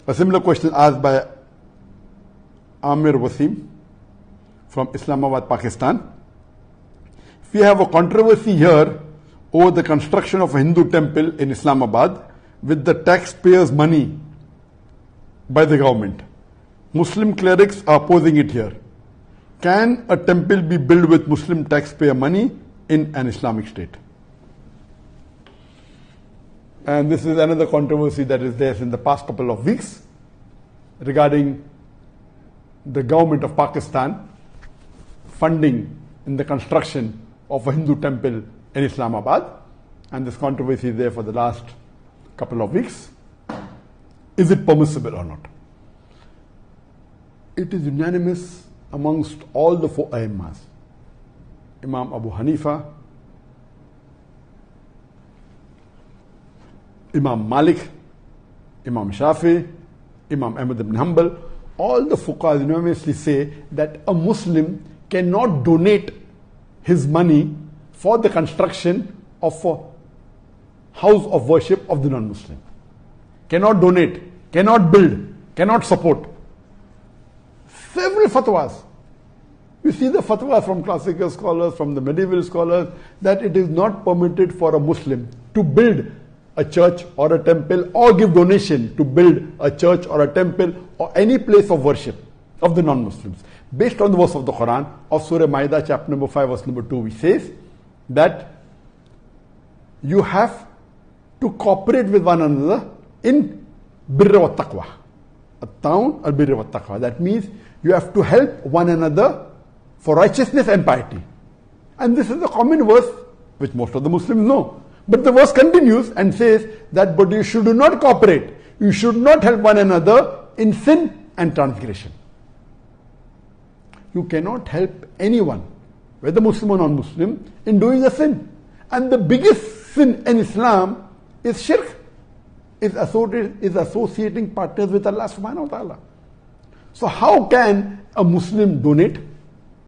A similar question asked by Amir Wasim from Islamabad, Pakistan. We have a controversy here over the construction of a Hindu temple in Islamabad with the taxpayers' money by the government. Muslim clerics are opposing it here. Can a temple be built with Muslim taxpayer money in an Islamic state? And this is another controversy that is there in the past couple of weeks regarding the government of Pakistan funding in the construction of a Hindu temple in Islamabad. And this controversy is there for the last couple of weeks. Is it permissible or not? It is unanimous amongst all the four Aimmas. Imam Abu Hanifa, Imam Malik, Imam Shafi, Imam Ahmad ibn Hanbal, all the fuqahas unanimously say that a Muslim cannot donate his money for the construction of a house of worship of the non-Muslim. Cannot donate, cannot build, cannot support. Several fatwas. You see the fatwa from classical scholars, from the medieval scholars, that it is not permitted for a Muslim to build a church or a temple or give donation to build a church or a temple or any place of worship of the non-Muslims. Based on the verse of the Quran of Surah Ma'idah, chapter number 5, verse number 2, which says that you have to cooperate with one another in birra wa taqwa. At-ta'un al-birra wa taqwa. That means you have to help one another for righteousness and piety. And this is a common verse which most of the Muslims know. But the verse continues and says that but you should not cooperate. You should not help one another in sin and transgression. You cannot help anyone, whether Muslim or non-Muslim, in doing a sin. And the biggest sin in Islam is shirk, is associating partners with Allah subhanahu wa ta'ala. So how can a Muslim donate?